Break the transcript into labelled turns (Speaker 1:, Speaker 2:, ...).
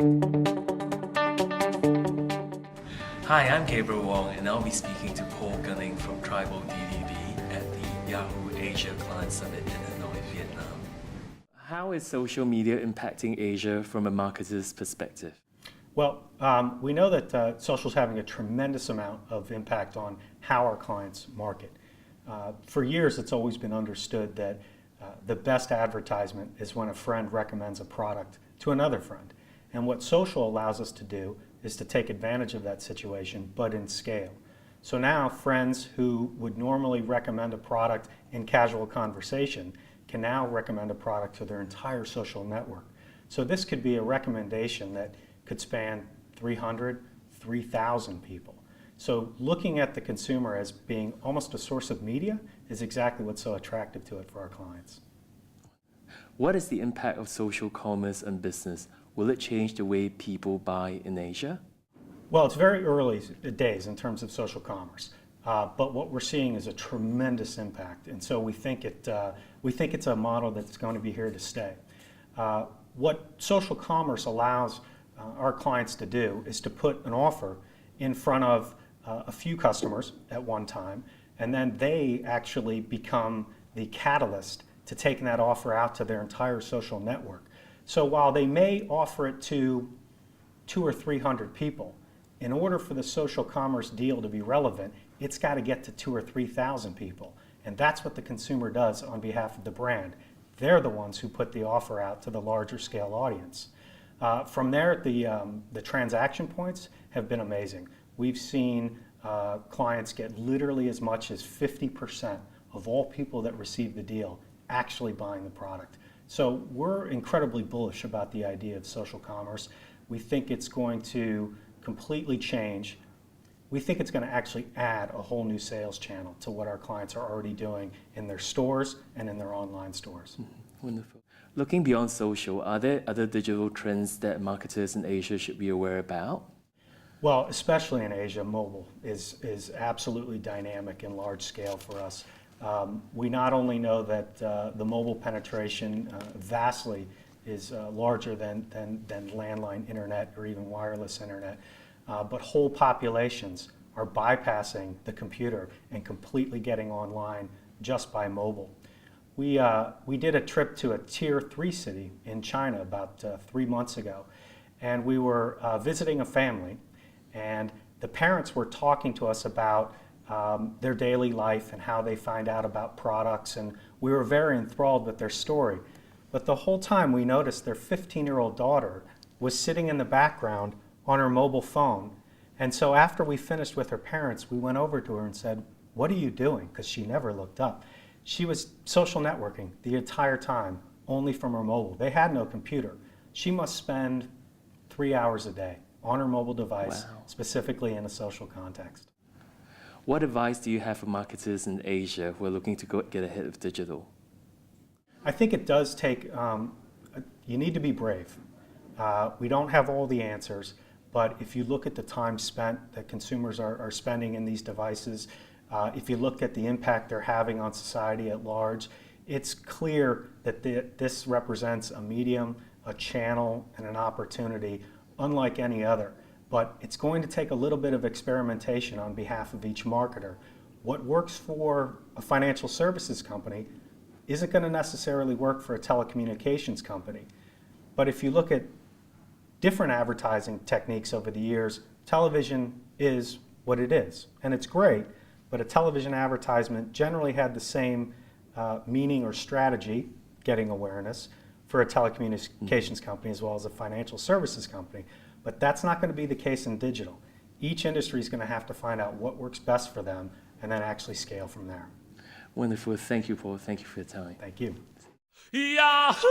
Speaker 1: Hi, I'm Gabriel Wong, and I'll be speaking to Paul Gunning from Tribal DDB at the Yahoo Asia Client Summit in Hanoi, Vietnam. How is social media impacting Asia from a marketer's perspective?
Speaker 2: Well, we know that social is having a tremendous amount of impact on how our clients market. For years, it's always been understood that the best advertisement is when a friend recommends a product to another friend. And what social allows us to do is to take advantage of that situation, but in scale. So now friends who would normally recommend a product in casual conversation can now recommend a product to their entire social network. So this could be a recommendation that could span 300, 3,000 people. So looking at the consumer as being almost a source of media is exactly what's so attractive to it for our clients.
Speaker 1: What is the impact of social commerce on business? Will it change the way people buy in Asia?
Speaker 2: Well, it's very early days in terms of social commerce, but what we're seeing is a tremendous impact, and so we think it's a model that's going to be here to stay. What social commerce allows our clients to do is to put an offer in front of a few customers at one time, and then they actually become the catalyst to taking that offer out to their entire social network. So while they may offer it to 200 or 300 people, in order for the social commerce deal to be relevant, it's got to get to 2,000 or 3,000 people. And that's what the consumer does on behalf of the brand. They're the ones who put the offer out to the larger scale audience. From there, the transaction points have been amazing. We've seen clients get literally as much as 50% of all people that receive the deal actually buying the product. So we're incredibly bullish about the idea of social commerce. We think it's going to completely change. We think it's going to actually add a whole new sales channel to what our clients are already doing in their stores and in their online stores.
Speaker 1: Wonderful. Looking beyond social, are there other digital trends that marketers in Asia should be aware about?
Speaker 2: Well, especially in Asia, mobile is absolutely dynamic and large scale for us. We not only know that the mobile penetration vastly is larger than landline internet or even wireless internet, but whole populations are bypassing the computer and completely getting online just by mobile. We did a trip to a Tier 3 city in China about 3 months ago, and we were visiting a family, and the parents were talking to us about their daily life and how they find out about products, and we were very enthralled with their story. But the whole time we noticed their 15-year-old daughter was sitting in the background on her mobile phone. And so after we finished with her parents, we went over to her and said, "What are you doing?" Because she never looked up. She was social networking the entire time, only from her mobile. They had no computer. She must spend 3 hours a day on her mobile device,
Speaker 1: Wow.
Speaker 2: specifically in a social context.
Speaker 1: What advice do you have for marketers in Asia who are looking to get ahead of digital?
Speaker 2: I think it does take, you need to be brave. We don't have all the answers, but if you look at the time spent that consumers are spending in these devices, if you look at the impact they're having on society at large, it's clear that this represents a medium, a channel, and an opportunity unlike any other. But it's going to take a little bit of experimentation on behalf of each marketer. What works for a financial services company isn't going to necessarily work for a telecommunications company. But if you look at different advertising techniques over the years, television is what it is, and it's great, but a television advertisement generally had the same meaning or strategy, getting awareness, for a telecommunications company as well as a financial services company. But that's not going to be the case in digital. Each industry is going to have to find out what works best for them and then actually scale from there.
Speaker 1: Wonderful. Thank you, Paul. Thank you for your time.
Speaker 2: Thank you.
Speaker 3: Yahoo!